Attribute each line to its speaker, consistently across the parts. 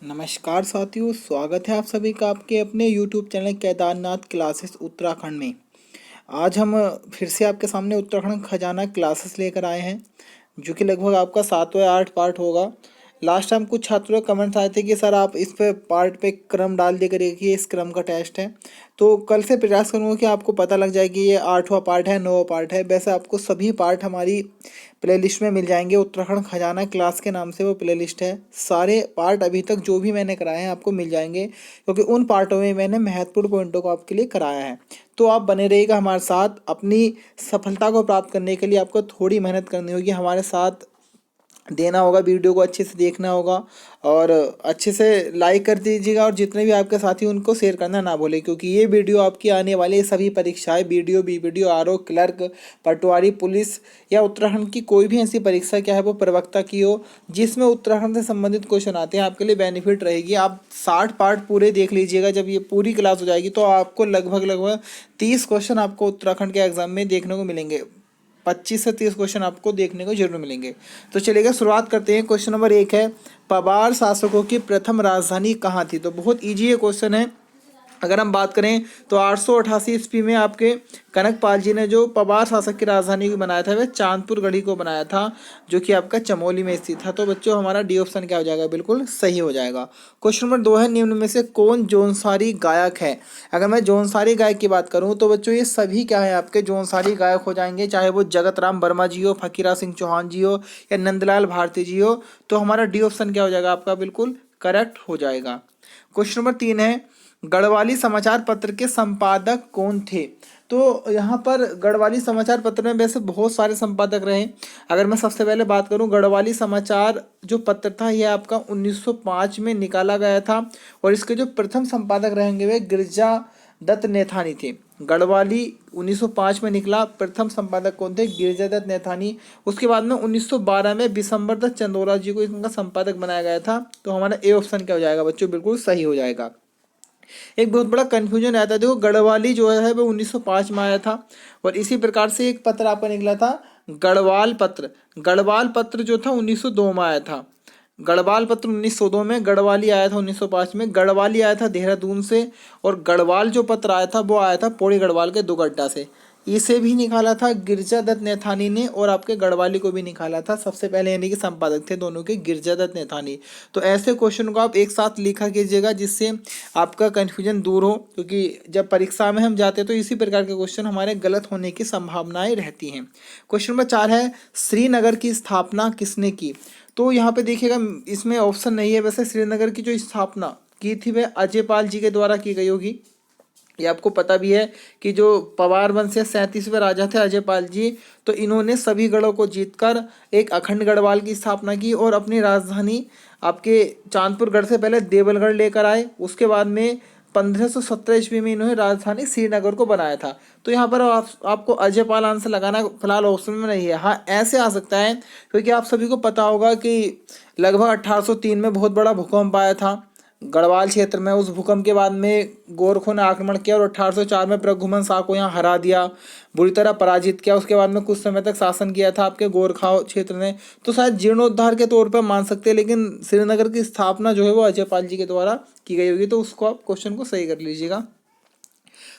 Speaker 1: नमस्कार साथियों, स्वागत है आप सभी का आपके अपने YouTube channel Kedarnath classes Uttarakhand में। आज हम फिर से आपके सामने उत्तराखंड खजाना क्लासेस लेकर आए हैं, जो कि लगभग आपका 7 या 8 पार्ट होगा। लास्ट टाइम कुछ छात्रों के कमेंट्स आए थे कि सर आप इस पे पार्ट पे क्रम डाल दे करिए, इस क्रम का टेस्ट है। तो कल से प्रयास करूँगा कि आपको पता लग जाए कि ये 8वां पार्ट है, 9वां पार्ट है। वैसे आपको सभी पार्ट हमारी प्लेलिस्ट में मिल जाएंगे। उत्तराखंड खजाना क्लास के नाम से वो प्लेलिस्ट है। सारे पार्ट अभी तक जो भी मैंने कराए हैं आपको मिल जाएंगे, क्योंकि उन पार्टों में मैंने महत्वपूर्ण पॉइंटों को आपके लिए कराया है। तो आप बने रहिएगा हमारे साथ। अपनी सफलता को प्राप्त करने के लिए आपको थोड़ी मेहनत करनी होगी, हमारे साथ देना होगा, वीडियो को अच्छे से देखना होगा और अच्छे से लाइक कर दीजिएगा। और जितने भी आपके साथी उनको शेयर करना ना भूलें, क्योंकि ये वीडियो आपकी आने वाली सभी परीक्षाएं, बीडीओ, बीपीडीओ, आरओ, क्लर्क, पटवारी, पुलिस या उत्तराखंड की कोई भी ऐसी परीक्षा क्या है वो प्रवक्ता की हो जिसमें उत्तराखंड से संबंधित क्वेश्चन आते हैं, आपके लिए बेनिफिट रहेगी। आप 60 पार्ट पूरे देख लीजिएगा। जब ये पूरी क्लास हो जाएगी तो आपको लगभग 30 क्वेश्चन आपको उत्तराखंड के एग्जाम में देखने को मिलेंगे। 25 से 30 क्वेश्चन आपको देखने को जरूर मिलेंगे। तो चलिएगा शुरुआत करते हैं। क्वेश्चन नंबर 1 है, पवार शासकों की प्रथम राजधानी कहाँ थी? तो बहुत इजी ये क्वेश्चन है। अगर हम बात करें तो 888 ईस्वी में आपके कनकपाल जी ने जो पवार शासक की राजधानी को बनाया था वह चांदपुर गढ़ी को बनाया था, जो कि आपका चमोली में स्थित था। तो बच्चों हमारा डी ऑप्शन क्या हो जाएगा? बिल्कुल सही हो जाएगा। क्वेश्चन नंबर 2 है, निम्न में से कौन जौनसारी गायक है? अगर मैं जौनसारी गायक की बात करूं तो बच्चों ये सभी क्या है आपके जौनसारी गायक हो जाएंगे, चाहे वो जगत राम वर्मा जी हो, फकीरा सिंह चौहान जी हो या नंदलाल भारती जी हो। तो हमारा डी ऑप्शन क्या हो जाएगा आपका? बिल्कुल करेक्ट हो जाएगा। क्वेश्चन नंबर 3 है, गढ़वाली समाचार पत्र के संपादक कौन थे? तो यहाँ पर गढ़वाली समाचार पत्र में वैसे बहुत सारे संपादक रहे। अगर मैं सबसे पहले बात करूँ, गढ़वाली समाचार जो पत्र था यह आपका 1905 में निकाला गया था और इसके जो प्रथम संपादक रहेंगे वे गिरजा दत्त नेथानी थे। गढ़वाली 1905 में निकला, प्रथम संपादक कौन थे? गिरजा दत्त नेथानी। उसके बाद में 1912 में बिशंबर दत्त चंदोला जी को इनका संपादक बनाया गया था। तो हमारा ए ऑप्शन क्या हो जाएगा बच्चों? बिल्कुल सही हो जाएगा। एक बहुत बड़ा कंफ्यूजन रहता है, देखो गढ़वाली जो है वो 1905 में आया था और इसी प्रकार से एक पत्र आपका निकला था गढ़वाल पत्र। गढ़वाल पत्र जो था 1902 में आया था। गढ़वाल पत्र 1902 में, गढ़वाली आया था 1905 में। गढ़वाली आया था देहरादून से और गढ़वाल जो पत्र आया था वो आया था पौड़ी गढ़वाल के दुगड्डा से। इसे भी निकाला था गिरजा दत्त नेथानी ने और आपके गढ़वाली को भी निकाला था सबसे पहले, यानी कि संपादक थे दोनों के गिरजा दत्त नेथानी। तो ऐसे क्वेश्चन को आप एक साथ लिखा कीजिएगा जिससे आपका कन्फ्यूजन दूर हो, क्योंकि जब परीक्षा में हम जाते हैं तो इसी प्रकार के क्वेश्चन हमारे गलत होने की संभावनाएं रहती हैं। क्वेश्चन नंबर 4 है, श्रीनगर की स्थापना किसने की? तो यहाँ पे देखिएगा इसमें ऑप्शन नहीं है। वैसे श्रीनगर की जो स्थापना की थी वह अजयपाल जी के द्वारा की गई होगी। ये आपको पता भी है कि जो पवार वंश से 37वें राजा थे अजयपाल जी, तो इन्होंने सभी गढ़ों को जीतकर एक अखंड गढ़वाल की स्थापना की और अपनी राजधानी आपके चांदपुर गढ़ से पहले देवलगढ़ लेकर आए। उसके बाद में 1517 ईस्वी में इन्होंने राजधानी श्रीनगर को बनाया था। तो यहाँ पर आपको अजयपाल आंसर लगाना फिलहाल ऑप्शन में नहीं है। हाँ ऐसे आ सकता है, क्योंकि आप सभी को पता होगा कि लगभग 1803 में बहुत बड़ा भूकंप आया था गढ़वाल क्षेत्र में। उस भूकंप के बाद में गोरखों ने आक्रमण किया और 1804 में प्रघुमन शाह को यहाँ हरा दिया, बुरी तरह पराजित किया। उसके बाद में कुछ समय तक शासन किया था आपके गोरखा क्षेत्र ने। तो शायद जीर्णोद्धार के तौर पर मान सकते हैं, लेकिन श्रीनगर की स्थापना जो है वो अजयपाल जी के द्वारा की गई होगी। तो उसको आप क्वेश्चन को सही कर लीजिएगा।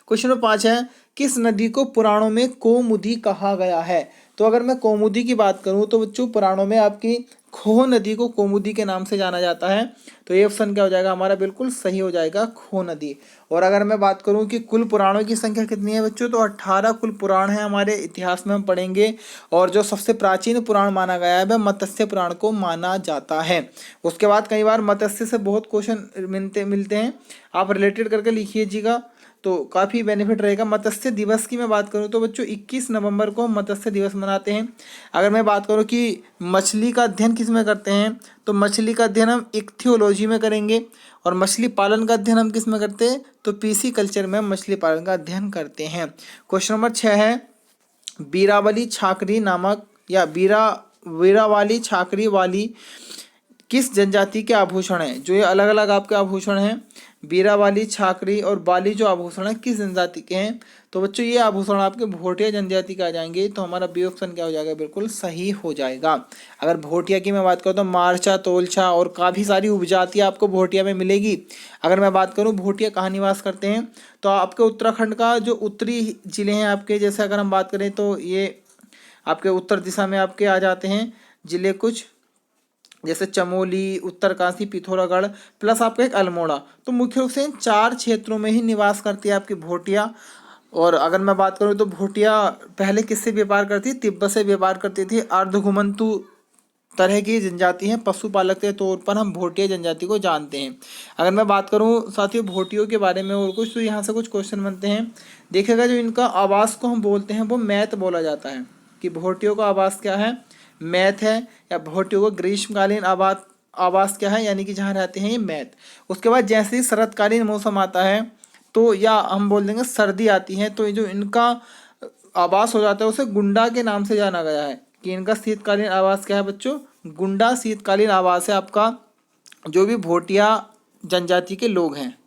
Speaker 1: क्वेश्चन नंबर 5 है, किस नदी को पुराणों में कौमुदी कहा गया है? तो अगर मैं कौमुदी की बात करूं तो बच्चों पुराणों में आपकी खो नदी को कौमुदी के नाम से जाना जाता है। तो ये ऑप्शन क्या हो जाएगा हमारा? बिल्कुल सही हो जाएगा, खो नदी। और अगर मैं बात करूं कि कुल पुराणों की संख्या कितनी है बच्चों, तो 18 कुल पुराण है हमारे इतिहास में हम पढ़ेंगे। और जो सबसे प्राचीन पुराण माना गया है वह मत्स्य पुराण को माना जाता है। उसके बाद कई बार मत्स्य से बहुत क्वेश्चन मिलते हैं, आप रिलेटेड करके लिखिएगा तो काफ़ी बेनिफिट रहेगा। मत्स्य दिवस की मैं बात करूं तो बच्चों 21 नवंबर को हम मत्स्य दिवस मनाते हैं। अगर मैं बात करूं कि मछली का अध्ययन किस में करते हैं, तो मछली का अध्ययन हम इक्थियोलॉजी में करेंगे। और मछली पालन का अध्ययन हम किस में करते हैं, तो पीसी कल्चर में हम मछली पालन का अध्ययन करते हैं। क्वेश्चन नंबर 6 है, बीरावली छाकरी नामक या बीरावाली छाकरी वाली किस जनजाति के आभूषण हैं? जो ये अलग अलग आपके आभूषण हैं, बीरावाली, छाकरी और बाली जो आभूषण है किस जनजाति के हैं? तो बच्चों ये आभूषण आपके भोटिया जनजाति के आ जाएंगे। तो हमारा बी ऑप्शन क्या हो जाएगा? बिल्कुल सही हो जाएगा। अगर भोटिया की मैं बात करूँ तो मारचा, तोलचा और काफ़ी सारी उपजातियाँ आपको भोटिया में मिलेगी। अगर मैं बात करूँ भोटिया कहाँ निवास करते हैं, तो आपके उत्तराखंड का जो उत्तरी जिले हैं आपके, जैसे अगर हम बात करें तो ये आपके उत्तर दिशा में आपके आ जाते हैं जिले कुछ, जैसे चमोली, उत्तरकाशी, पिथौरागढ़ प्लस आपका एक अल्मोड़ा। तो मुख्य रूप से इन 4 क्षेत्रों में ही निवास करती है आपकी भोटिया। और अगर मैं बात करूँ तो भोटिया पहले किससे व्यापार करती? तिब्बत से व्यापार करती थी। अर्धघुमंतु तरह की जनजाति है, पशुपालक के तौर पर हम भोटिया जनजाति को जानते हैं। अगर मैं बात करूं साथियों भोटियों के बारे में और कुछ, तो यहाँ से कुछ क्वेश्चन बनते हैं। देखिएगा जो इनका आवास को हम बोलते हैं वो मैत बोला जाता है, कि भोटियों का आवास क्या है? मैत है। या भोटियों को ग्रीष्मकालीन आवास क्या है, यानी कि जहाँ रहते हैं ये मैत। उसके बाद जैसे ही शरतकालीन मौसम आता है तो, या हम बोल देंगे सर्दी आती है, तो ये जो इनका आवास हो जाता है उसे गुंडा के नाम से जाना गया है, कि इनका शीतकालीन आवास क्या है बच्चों? गुंडा शीतकालीन आवास है आपका, जो भी भोटिया जनजाति के लोग हैं।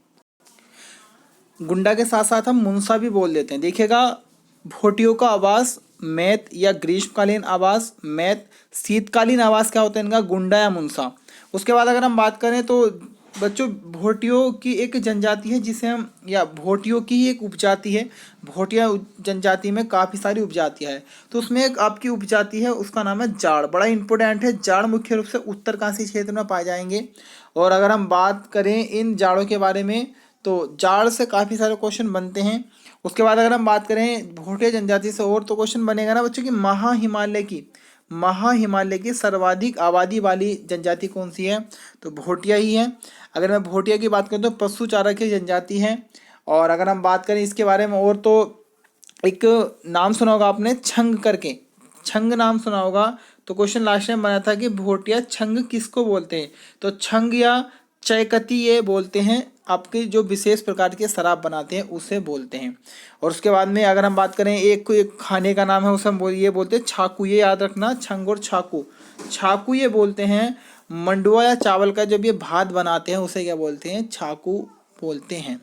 Speaker 1: गुंडा के साथ साथ हम मुंसा भी बोल देते हैं। देखिएगा भोटियों का आवास मैत या ग्रीष्मकालीन आवास मैत, शीतकालीन आवास क्या होता है इनका? गुंडा या मुंसा। उसके बाद अगर हम बात करें तो बच्चों भोटियों की एक जनजाति है जिसे हम, या भोटियों की ही एक उपजाति है। भोटिया जनजाति में काफ़ी सारी उपजातियाँ हैं, तो उसमें एक आपकी उपजाति है उसका नाम है जाड़। बड़ा इंपॉर्टेंट है। जाड़ मुख्य रूप से उत्तरकाशी क्षेत्र में पाए जाएंगे। और अगर हम बात करें इन जाड़ों के बारे में तो जाड़ से काफ़ी सारे क्वेश्चन बनते हैं। उसके बाद अगर हम बात करें भोटिया जनजाति से और, तो क्वेश्चन बनेगा ना बच्चों की महाहिमालय की सर्वाधिक आबादी वाली जनजाति कौन सी है? तो भोटिया ही है। अगर मैं भोटिया की बात करूँ तो पशु चारक की जनजाति है। और अगर हम बात करें इसके बारे में और, तो एक नाम सुना होगा आपने छंग करके, छंग नाम सुना होगा। तो क्वेश्चन लास्ट टाइम बना था कि भोटिया छंग किसको बोलते हैं? तो छंग या चयकती ये बोलते हैं, आपके जो विशेष प्रकार के शराब बनाते हैं उसे बोलते हैं। और उसके बाद में अगर हम बात करें एक खाने का नाम है उसे हम ये बोलते हैं छाकू। ये याद रखना, छंग और छाकू ये बोलते हैं मंडुआ या चावल का जब ये भात बनाते हैं उसे क्या बोलते हैं? छाकू बोलते हैं।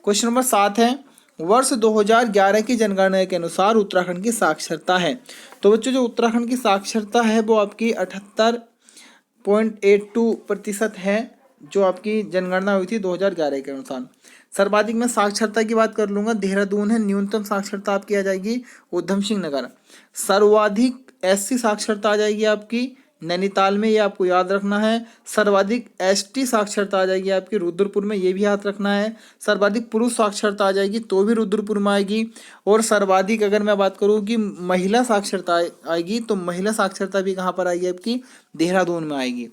Speaker 1: क्वेश्चन नंबर 7 है, वर्ष 2011 की जनगणना के अनुसार उत्तराखंड की साक्षरता है। तो बच्चों जो उत्तराखंड की साक्षरता है वो आपकी 78.82% है, जो आपकी जनगणना हुई थी 2011 के अनुसार। सर्वाधिक मैं साक्षरता की बात कर लूँगा, देहरादून है। न्यूनतम साक्षरता आपकी आ जाएगी उधम सिंह नगर। सर्वाधिक एससी साक्षरता आ जाएगी आपकी नैनीताल में, ये आपको याद रखना है। सर्वाधिक एसटी साक्षरता आ जाएगी आपकी रुद्रपुर में, ये भी याद रखना है। सर्वाधिक पुरुष साक्षरता आ जाएगी तो भी रुद्रपुर में आएगी। और सर्वाधिक अगर मैं बात करूँ कि महिला साक्षरता आएगी, तो महिला साक्षरता भी कहाँ पर आएगी आपकी? देहरादून में आएगी।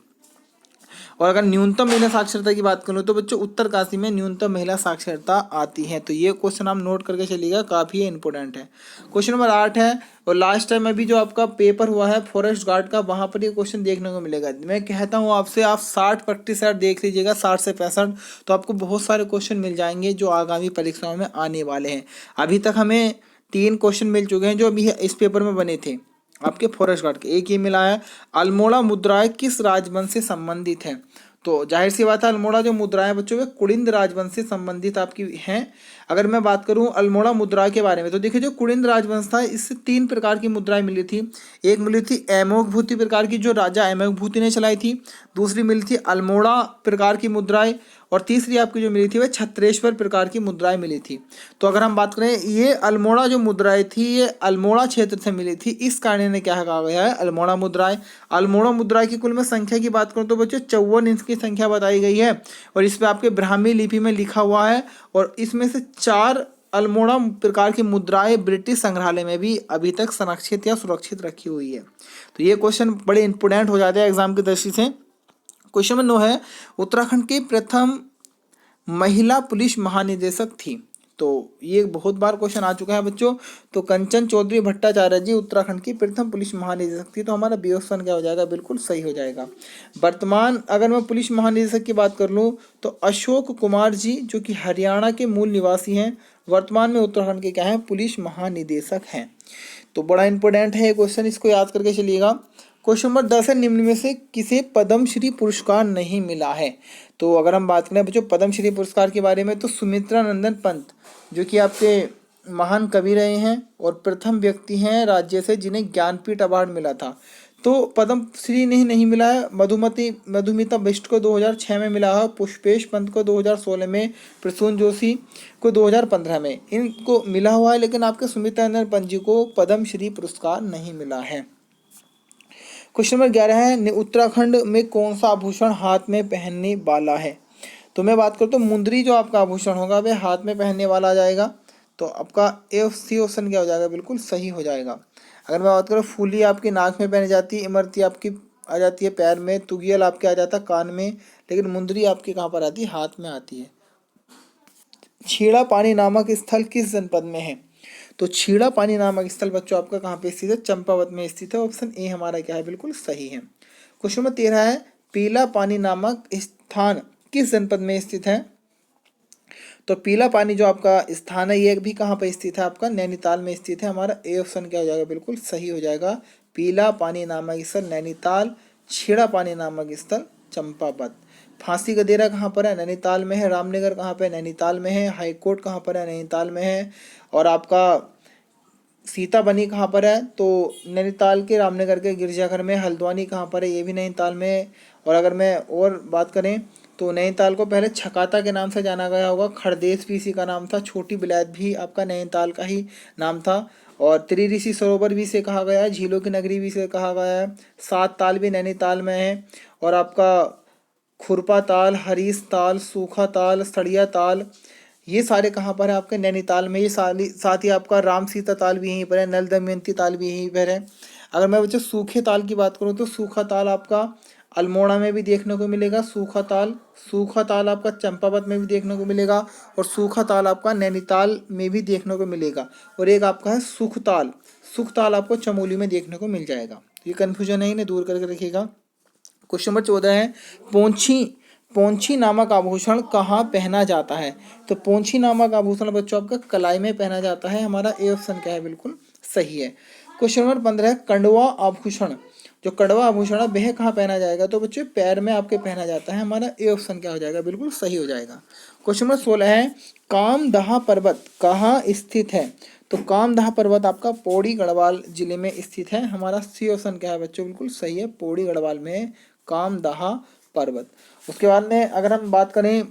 Speaker 1: और अगर न्यूनतम महिला साक्षरता की बात करूँ तो बच्चों उत्तरकाशी में न्यूनतम महिला साक्षरता आती है। तो ये क्वेश्चन आप नोट करके चलिएगा, काफ़ी इंपॉर्टेंट है। क्वेश्चन नंबर 8 है, और लास्ट टाइम अभी जो आपका पेपर हुआ है फॉरेस्ट गार्ड का, वहाँ पर ये क्वेश्चन देखने को मिलेगा। मैं कहता हूँ आपसे, आप 60% देख लीजिएगा, 60 से 65, तो आपको बहुत सारे क्वेश्चन मिल जाएंगे जो आगामी परीक्षाओं में आने वाले हैं। अभी तक हमें 3 क्वेश्चन मिल चुके हैं जो अभी इस पेपर में बने थे आपके फॉरेस्ट गार्ड के। एक ये मिला है, अल्मोड़ा मुद्राएं किस राजवंश से संबंधित है? तो जाहिर सी बात है अल्मोड़ा जो मुद्राएं बच्चों वे कुलिंद राजवंश से संबंधित आपकी हैं। अगर मैं बात करूं अल्मोड़ा मुद्रा के बारे में, तो देखिए जो कुलिंद राजवंश था इससे 3 प्रकार की मुद्राएं मिली थी। एक मिली थी अमोघभूति प्रकार की, जो राजा अमोघभूति ने चलाई थी। दूसरी मिली थी अल्मोड़ा प्रकार की मुद्राएं, और तीसरी आपकी जो मिली थी वह छत्रेश्वर प्रकार की मुद्राएं मिली थी। तो अगर हम बात करें ये अल्मोड़ा जो मुद्राएं थी ये अल्मोड़ा क्षेत्र से मिली थी, इस कारण इन्हें क्या कहा गया है? अल्मोड़ा मुद्राएं। अल्मोड़ा मुद्रा की कुल में संख्या की बात करूं तो बच्चों 54 इंच की संख्या बताई गई है, और इस पर आपके ब्राह्मी लिपि में लिखा हुआ है। और इसमें से 4 अल्मोड़ा प्रकार की मुद्राएं ब्रिटिश संग्रहालय में भी अभी तक संरक्षित या सुरक्षित रखी हुई है। तो ये क्वेश्चन बड़े इंपोर्टेंट हो जाते हैं एग्जाम की दृष्टि से। क्वेश्चन नंबर 9 है, उत्तराखंड की प्रथम महिला पुलिस महानिदेशक थी। तो ये बहुत बार क्वेश्चन आ चुका है बच्चों। तो कंचन चौधरी भट्टाचार्य जी उत्तराखंड की प्रथम पुलिस महानिदेशक थी। तो हमारा बी ऑप्शन क्या हो जाएगा? बिल्कुल सही हो जाएगा। वर्तमान अगर मैं पुलिस महानिदेशक की बात कर लूँ तो अशोक कुमार जी, जो कि हरियाणा के मूल निवासी हैं, वर्तमान में उत्तराखंड के क्या है? पुलिस महानिदेशक हैं। तो बड़ा इंपॉर्टेंट है ये क्वेश्चन, इसको याद करके चलिएगा। क्वेश्चन नंबर 10 है, निम्न में से किसे पद्मश्री पुरस्कार नहीं मिला है। तो अगर हम बात करें बच्चों पद्मश्री पुरस्कार के बारे में, तो सुमित्रा नंदन पंत जो कि आपके महान कवि रहे हैं और प्रथम व्यक्ति हैं राज्य से जिन्हें ज्ञानपीठ अवार्ड मिला था। तो पद्मश्री नहीं मिला है। मधुमिता बिष्ट को 2006 में मिला है, पुष्पेश पंत को 2016 में, प्रसून जोशी को 2015 में इनको मिला हुआ है, लेकिन आपके सुमित्रा नंदन पंत जी को पद्मश्री पुरस्कार नहीं मिला है। क्वेश्चन नंबर 11 है, उत्तराखंड में कौन सा आभूषण हाथ में पहनने वाला है। तो मैं बात करता हूँ मुंदरी जो आपका आभूषण होगा वह हाथ में पहनने वाला आ जाएगा। तो आपका सी ऑप्शन क्या हो जाएगा, बिल्कुल सही हो जाएगा। अगर मैं बात करूँ फूली आपकी नाक में पहनी जाती है, इमरती आपकी आ जाती है पैर में, तुगियल आपके आ जाता है कान में, लेकिन मुंदरी आपकी कहाँ पर आती है, हाथ में आती है। छीड़ा पानी नामक स्थल किस जनपद में है। तो छीड़ा पानी नामक स्थल बच्चों आपका कहाँ पे स्थित है, चंपावत में स्थित है। ऑप्शन ए हमारा क्या है, बिल्कुल सही है। क्वेश्चन नंबर 13 है, पीला पानी नामक स्थान किस जनपद में स्थित है। तो पीला पानी जो आपका स्थान है ये भी कहाँ पर स्थित है, आपका नैनीताल में स्थित है। हमारा ए ऑप्शन क्या हो जाएगा, बिल्कुल सही हो जाएगा। पीला पानी नामक स्थल नैनीताल, छीड़ा पानी नामक स्थल चंपावत। फांसी का डेरा कहाँ पर है, नैनीताल में है। रामनगर कहाँ पर है, नैनीताल में है। हाईकोर्ट कहाँ पर है, नैनीताल में है। और आपका सीता बनी कहाँ पर है, तो नैनीताल के रामनगर के गिरजाघर में। हल्द्वानी कहाँ पर है, ये भी नैनीताल में है। और अगर मैं और बात करें तो नैनीताल को पहले छकाता के नाम से जाना गया होगा, खड़देस भी इसी का नाम था, छोटी बिलायत भी आपका नैनीताल का ही नाम था। और त्रिऋषि सरोवर भी से कहा गया है, झीलों की नगरी भी से कहा गया है। सात ताल भी नैनीताल में है। और आपका खुरपा ताल, हरीश ताल, सूखा ताल, सड़िया ताल, ये सारे कहाँ पर है, आपके नैनीताल में। ये साथ ही आपका राम सीता ताल भी यहीं पर है, नल दमयंती ताल भी यहीं पर है। अगर मैं बच्चों सूखे ताल की बात करूँ तो सूखा ताल आपका अल्मोड़ा में भी देखने को मिलेगा। सूखा ताल आपका चंपावत में भी देखने को मिलेगा। और सूखा ताल आपका नैनीताल में भी देखने को मिलेगा। और एक आपका है सुख ताल आपको चमोली में देखने को मिल जाएगा। ये कन्फ्यूजन है, इन्हें दूर करके रखिएगा। क्वेश्चन नंबर 14 है, पोंछी पोंछी नामक आभूषण कहाँ पहना जाता है। तो पोंछी नामक आभूषण बच्चों आपका कलाई में पहना जाता है। हमारा ए ऑप्शन क्या है, बिल्कुल सही है। क्वेश्चन नंबर 15 है, कंडवा आभूषण जो कड़वा आभूषण है वह कहाँ पहना जाएगा। तो बच्चों पैर में आपके पहना जाता है। हमारा ए ऑप्शन क्या हो जाएगा, बिल्कुल सही हो जाएगा। क्वेश्चन नंबर 16 है, कामदहा पर्वत कहाँ स्थित है। तो कामदहा पर्वत आपका पौड़ी गढ़वाल जिले में स्थित है। हमारा सी ऑप्शन क्या है बच्चों, बिल्कुल सही है, पौड़ी गढ़वाल में कामदहा पर्वत। उसके बाद में अगर हम बात करें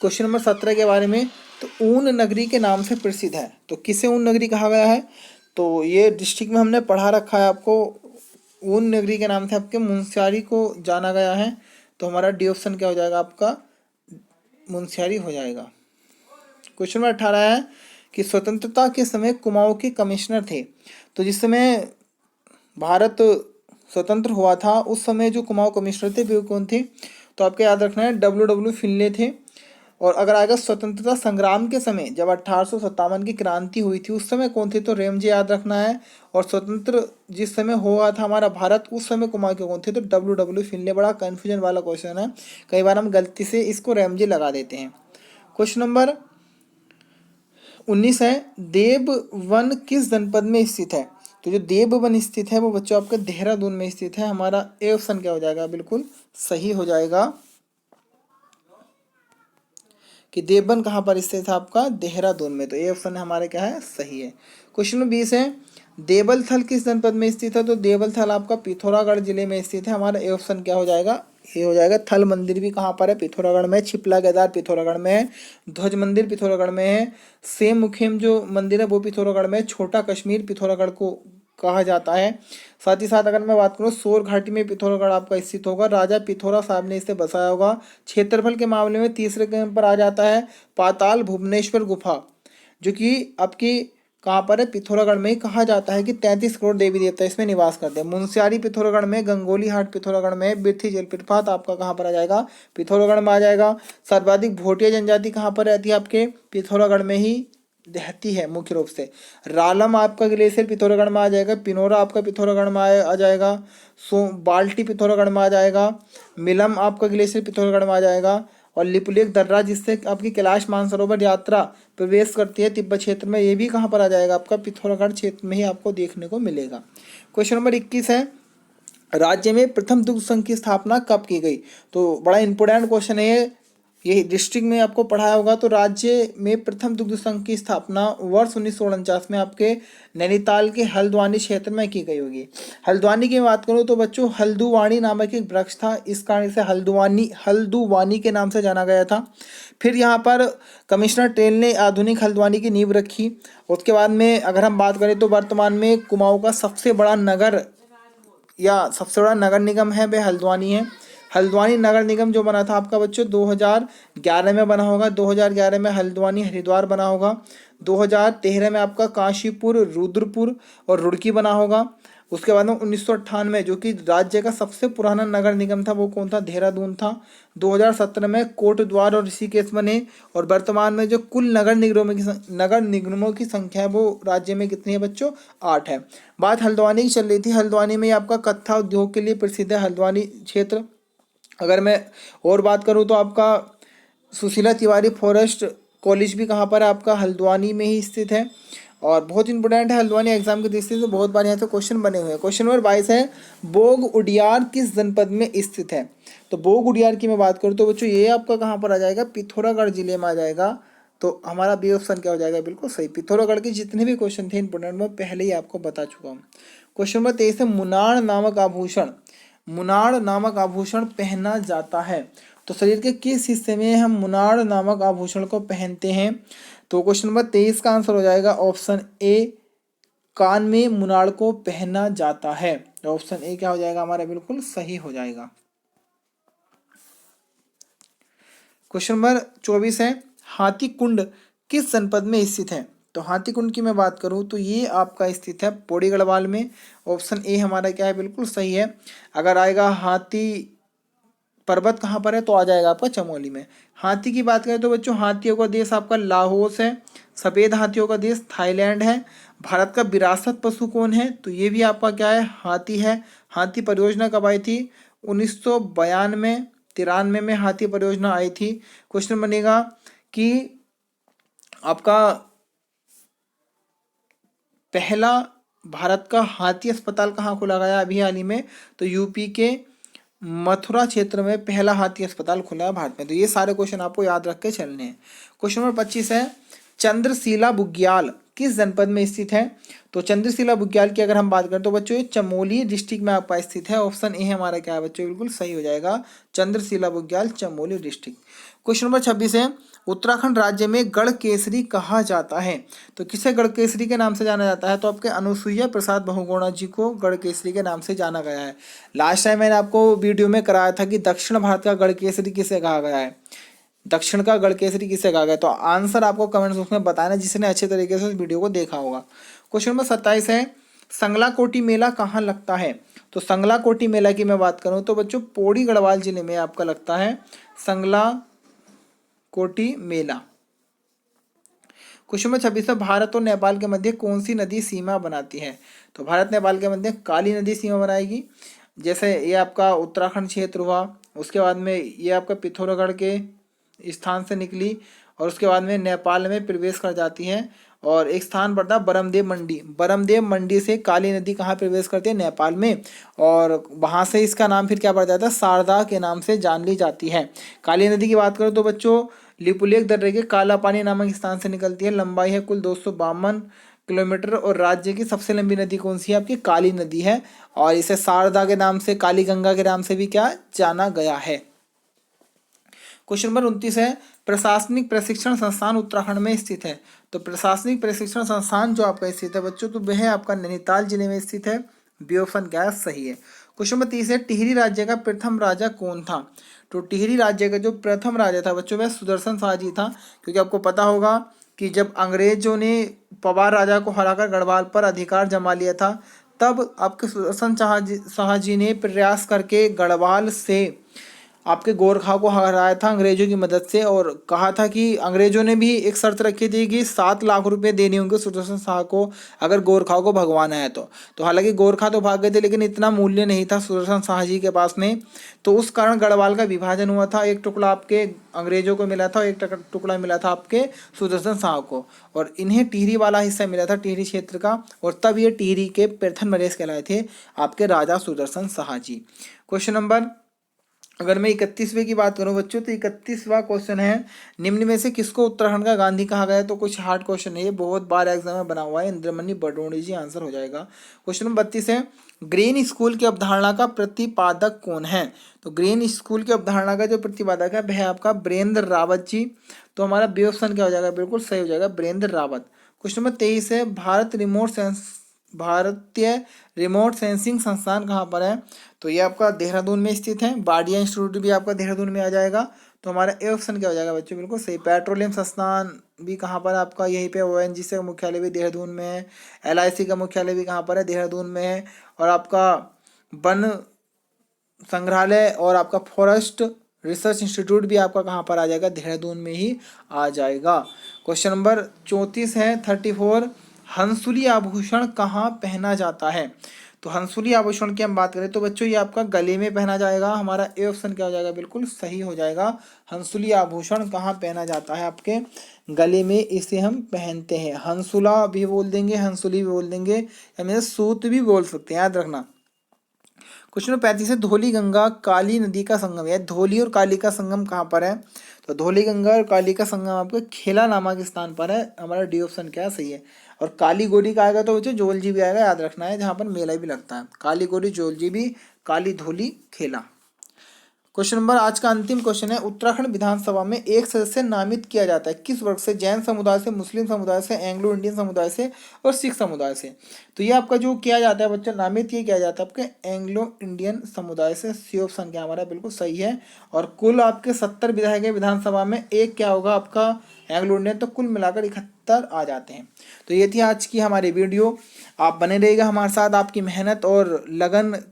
Speaker 1: क्वेश्चन नंबर 17 के बारे में, तो ऊन नगरी के नाम से प्रसिद्ध है। तो किसे ऊन नगरी कहा गया है, तो ये डिस्ट्रिक्ट में हमने पढ़ा रखा है आपको। ऊन नगरी के नाम से आपके मुनस्यारी को जाना गया है। तो हमारा डी ऑप्शन क्या हो जाएगा, आपका मुनस्यारी हो जाएगा। क्वेश्चन नंबर 18 है कि स्वतंत्रता के समय कुमाऊं के कमिश्नर थे। तो जिस समय भारत स्वतंत्र हुआ था उस समय जो कुमाऊं कमिश्नर थे वे कौन थे। तो आपको याद रखना है डब्ल्यू फिनले थे। और अगर आएगा स्वतंत्रता संग्राम के समय जब 1857 की क्रांति हुई थी उस समय कौन थे, तो रेमजे याद रखना है। और स्वतंत्र जिस समय हुआ था हमारा भारत उस समय कुमाऊं के कौन थे, तो डब्ल्यू फिनले। बड़ा कन्फ्यूजन वाला क्वेश्चन है, कई बार हम गलती से इसको रेमजे लगा देते हैं। क्वेश्चन नंबर 19 है, देववन किस जनपद में स्थित है। तो जो देववन स्थित है वो बच्चों आपका देहरादून में स्थित है। हमारा ए ऑप्शन क्या हो जाएगा, बिल्कुल सही हो जाएगा कि देवबन कहाँ पर स्थित है, आपका देहरादून में। तो ए ऑप्शन हमारे क्या है, सही है। क्वेश्चन नंबर 20 है, देवलथल किस जनपद में स्थित है। तो देवलथल आपका पिथौरागढ़ जिले में स्थित है। हमारा ए ऑप्शन क्या हो जाएगा, ये हो जाएगा। थल मंदिर भी कहाँ पर है, पिथौरागढ़ में। छिपला केदार पिथौरागढ़ में है। ध्वज मंदिर पिथौरागढ़ में है। सेम मुखेम जो मंदिर है वो पिथौरागढ़ में। छोटा कश्मीर पिथौरागढ़ को कहा जाता है। साथ ही साथ अगर मैं बात करूँ सोर घाटी में पिथौरागढ़ आपका स्थित होगा। राजा पिथौरा साहब ने इसे बसाया होगा। क्षेत्रफल के मामले में तीसरे क्रम पर आ जाता है पाताल भुवनेश्वर गुफा, जो कि आपकी कहाँ पर है, पिथौरागढ़ में ही कहा जाता है कि 33 करोड़ देवी देवता इसमें निवास करते हैं। मुनस्यारी पिथौरागढ़ में, गंगोली हाट पिथौरागढ़ में, बिरथी जलप्रपात आपका कहाँ पर आ जाएगा, पिथौरागढ़ में आ जाएगा। सर्वाधिक भोटिया जनजाति कहाँ पर रहती है, आपके पिथौरागढ़ में ही रहती है मुख्य रूप से। रालम आपका ग्लेशियर पिथौरागढ़ में आ जाएगा। पिनोरा आपका पिथौरागढ़ में आ जाएगा। बाल्टी पिथौरागढ़ में आ जाएगा। मिलम आपका ग्लेशियर पिथौरागढ़ में आ जाएगा। और लिपुलेख दर्रा जिससे आपकी कैलाश मानसरोवर यात्रा प्रवेश करती है तिब्बत क्षेत्र में, ये भी कहाँ पर आ जाएगा, आपका पिथौरागढ़ क्षेत्र में ही आपको देखने को मिलेगा। क्वेश्चन नंबर 21 है, राज्य में प्रथम दुग्ध संघ की स्थापना कब की गई? तो बड़ा इंपॉर्टेंट क्वेश्चन है ये डिस्ट्रिक्ट में आपको पढ़ाया होगा। तो राज्य में प्रथम दुग्ध संघ की स्थापना वर्ष 1949 में आपके नैनीताल के हल्द्वानी क्षेत्र में की गई होगी। हल्द्वानी की बात करूँ तो बच्चों हल्दुवानी नामक एक वृक्ष था, इस कारण से हल्दुवानी के नाम से जाना गया था। फिर यहाँ पर कमिश्नर टेल ने आधुनिक हल्द्वानी की नींव रखी। उसके बाद में अगर हम बात करें तो वर्तमान में कुमाऊं का सबसे बड़ा नगर या सबसे बड़ा नगर निगम है वह हल्द्वानी है। हल्द्वानी नगर निगम जो बना था आपका बच्चों 2011 में बना होगा। 2011 में हल्द्वानी हरिद्वार बना होगा। 2013 में आपका काशीपुर, रुद्रपुर और रुड़की बना होगा। उसके बाद में 1998 जो कि राज्य का सबसे पुराना नगर निगम था वो कौन था? देहरादून था। 2017 में कोटद्वार और ऋषिकेश बने। और वर्तमान में जो कुल नगर निगमों की संख्या है वो राज्य में कितनी है बच्चों? 8 है। बात हल्द्वानी की चल रही थी। हल्द्वानी में आपका कत्था उद्योग के लिए प्रसिद्ध है हल्द्वानी क्षेत्र। अगर मैं और बात करूँ तो आपका सुशीला तिवारी फॉरेस्ट कॉलेज भी कहाँ पर है? आपका हल्द्वानी में ही स्थित है और बहुत इंपॉर्टेंट है हल्द्वानी एग्जाम की दृष्टि से। बहुत बार यहाँ से क्वेश्चन बने हुए हैं। क्वेश्चन नंबर 22 है, बोग उडियार किस जनपद में स्थित है? तो बोग उडियार की मैं बात करूँ तो बच्चों ये आपका कहाँ पर आ जाएगा? पिथौरागढ़ जिले में आ जाएगा। तो हमारा बी ऑप्शन क्या हो जाएगा? बिल्कुल सही। पिथौरागढ़ के जितने भी क्वेश्चन थे इंपॉर्टेंट मैं पहले ही आपको बता चुका हूँ। क्वेश्चन नंबर 23 है, मुनाड़ नामक आभूषण पहना जाता है। तो शरीर के किस हिस्से में हम मुनाड़ नामक आभूषण को पहनते हैं? तो क्वेश्चन नंबर 23 का आंसर हो जाएगा ऑप्शन ए, कान में मुनाड़ को पहना जाता है। ऑप्शन ए क्या हो जाएगा हमारा? बिल्कुल सही हो जाएगा। क्वेश्चन नंबर 24 है, हाथी कुंड किस जनपद में स्थित है? तो हाथी कुंड की मैं बात करूं तो ये आपका स्थित है पौड़ी गढ़वाल में। ऑप्शन ए हमारा क्या है? बिल्कुल सही है। अगर आएगा हाथी पर्वत कहाँ पर है तो आ जाएगा आपका चमोली में। हाथी की बात करें तो बच्चों हाथियों का देश आपका लाओस है। सफ़ेद हाथियों का देश थाईलैंड है। भारत का विरासत पशु कौन है? तो ये भी आपका क्या है? हाथी है। हाथी परियोजना कब आई थी? 1992-93 में हाथी परियोजना आई थी। क्वेश्चन बनेगा कि आपका पहला भारत का हाथी अस्पताल कहाँ खोला गया अभी हाल ही में? तो यूपी के मथुरा क्षेत्र में पहला हाथी अस्पताल खुला है भारत में। तो ये सारे क्वेश्चन आपको याद रख के चलने हैं। क्वेश्चन नंबर 25 है, चंद्रशिला बुग्याल किस जनपद में स्थित है? तो चंद्रशिला बुग्याल की अगर हम बात करें तो बच्चों ये चमोली डिस्ट्रिक्ट में आपका स्थित है। ऑप्शन ए हमारा क्या है बच्चों? बिल्कुल सही हो जाएगा। चंद्रशिला बुग्याल चमोली डिस्ट्रिक्ट। क्वेश्चन नंबर 26 है, उत्तराखंड राज्य में गढ़ केसरी कहा जाता है? तो किसे गढ़ केसरी के नाम से जाना जाता है? तो आपके अनुसुईया प्रसाद बहुगुणा जी को गढ़ केसरी के नाम से जाना गया है। लास्ट टाइम मैंने आपको वीडियो में कराया था कि दक्षिण भारत का गढ़ केसरी किसे कहा गया है, दक्षिण का गढ़ केसरी किसे कहा गया? तो आंसर आपको कमेंट बॉक्स में बताना जिसने अच्छे तरीके से उस वीडियो को देखा होगा। क्वेश्चन नंबर 27 है, संगला कोटी मेला कहाँ लगता है? तो संगला कोटी मेला की मैं बात करूं तो बच्चों पौड़ी गढ़वाल जिले में आपका लगता है संगला कोटी मेला। क्वेश्चन नंबर 26 है, भारत और नेपाल के मध्य कौन सी नदी सीमा बनाती है? तो भारत नेपाल के मध्य काली नदी सीमा बनाएगी। जैसे ये आपका उत्तराखंड क्षेत्र हुआ, उसके बाद में ये आपका पिथौरागढ़ के स्थान से निकली और उसके बाद में नेपाल में प्रवेश कर जाती है। और एक स्थान पड़ता है बरमदेव मंडी से काली नदी कहाँ प्रवेश करती है? नेपाल में। और वहाँ से इसका नाम फिर क्या पड़ जाता है? शारदा के नाम से जान ली जाती है। काली नदी की बात करो तो बच्चों लिपुलेख दर्रे के काला पानी नामक स्थान से निकलती है। लंबाई है कुल 252 किलोमीटर और राज्य की सबसे लंबी नदी कौन सी है? आपकी काली नदी है। और इसे शारदा के नाम से, काली गंगा के नाम से भी क्या जाना गया है। क्वेश्चन नंबर 29 है, प्रशासनिक प्रशिक्षण संस्थान उत्तराखंड में स्थित है? तो प्रशासनिक प्रशिक्षण संस्थान जो आपका स्थित है बच्चों तो वह आपका नैनीताल जिले में स्थित है। बी ऑप्शन क्या है? सही है। क्वेश्चन नंबर 30 है, टिहरी राज्य का प्रथम राजा कौन था? तो टिहरी राज्य का जो प्रथम राजा था बच्चों वह सुदर्शन शाह जी था। क्योंकि आपको पता होगा कि जब अंग्रेजों ने पवार राजा को हराकर गढ़वाल पर अधिकार जमा लिया था तब आपके सुदर्शन शाह जी ने प्रयास करके गढ़वाल से आपके गोरखा को हराया था अंग्रेजों की मदद से, और कहा था कि अंग्रेजों ने भी एक शर्त रखी थी कि 7 लाख रुपए देने होंगे सुदर्शन शाह को अगर गोरखा को भगवाना है तो हालांकि गोरखा तो भाग गए थे, लेकिन इतना मूल्य नहीं था सुदर्शन शाह जी के पास में। तो उस कारण गढ़वाल का विभाजन हुआ था, एक टुकड़ा आपके अंग्रेजों को मिला था और एक टुकड़ा मिला था आपके सुदर्शन शाह को, और इन्हें टिहरी वाला हिस्सा मिला था, टिहरी क्षेत्र का। और तब ये टिहरी के प्रथम नरेश कहलाए थे आपके राजा सुदर्शन शाह जी। क्वेश्चन नंबर, अगर मैं 31वें की बात करूं बच्चों, तो 31वां क्वेश्चन है, निम्न में से किसको उत्तराखंड का गांधी कहा गया है? तो कुछ हार्ड क्वेश्चन है ये, बहुत बार एग्जाम में बना हुआ है। इंद्रमणि बडोणी जी आंसर हो जाएगा। क्वेश्चन नंबर 32 है, ग्रीन स्कूल की अवधारणा का प्रतिपादक कौन है? तो ग्रीन स्कूल की अवधारणा का जो प्रतिपादक है वह है आपका बीरेंद्र रावत जी। तो हमारा बी ऑप्शन क्या हो जाएगा? बिल्कुल सही हो जाएगा, बीरेंद्र रावत। क्वेश्चन नंबर 23 है, भारतीय रिमोट सेंसिंग संस्थान कहाँ पर है? तो ये आपका देहरादून में स्थित है। बाडिया इंस्टीट्यूट भी आपका देहरादून में आ जाएगा। तो हमारा ए ऑप्शन क्या हो जाएगा बच्चों? बिल्कुल सही। पेट्रोलियम संस्थान भी कहाँ पर है आपका? यहीं पे ओएनजीसी का मुख्यालय भी देहरादून में है। एलआईसी का मुख्यालय भी कहाँ पर है? देहरादून में है। और आपका वन संग्रहालय और आपका फॉरेस्ट रिसर्च इंस्टीट्यूट भी आपका कहाँ पर आ जाएगा? देहरादून में ही आ जाएगा। क्वेश्चन नंबर 34 है, 34, हंसुली आभूषण कहाँ पहना जाता है? तो हंसुली आभूषण की हम बात करें तो बच्चों ये आपका गले में पहना जाएगा। हमारा ए ऑप्शन क्या हो जाएगा? बिल्कुल सही हो जाएगा। हंसुली आभूषण कहाँ पहना जाता है? आपके गले में इसे हम पहनते हैं। हंसुला भी बोल देंगे, हंसुली भी बोल देंगे, या मेरे सूत भी बोल सकते हैं, याद रखना। क्वेश्चन नंबर 35 है, धौली गंगा काली नदी का संगम है। धौली और काली का संगम कहाँ पर है? तो धौली गंगा और काली का संगम आपके खेला नामक स्थान पर है। हमारा डी ऑप्शन क्या सही है। और काली गोरी का आएगा तो बच्चों जोलजी भी आएगा, याद रखना है, जहाँ पर मेला भी लगता है। काली गोरी जोलजी भी, काली धौली खेला। क्वेश्चन नंबर, आज का अंतिम क्वेश्चन है, उत्तराखंड विधानसभा में एक सदस्य नामित किया जाता है किस वर्ग से? जैन समुदाय से, मुस्लिम समुदाय से, एंग्लो इंडियन समुदाय से और सिख समुदाय से। तो ये आपका जो किया जाता है बच्चों, नामित ये किया जाता है आपके एंग्लो इंडियन समुदाय से। सी ऑप्शन क्या हमारा बिल्कुल सही है। और कुल आपके 70 विधायक है विधानसभा में, एक क्या होगा आपका एंग्लो इंडियन, तो कुल मिलाकर 71 आ जाते हैं। तो ये थी आज की हमारी वीडियो। आप बने रहिएगा हमारे साथ, आपकी मेहनत और लगन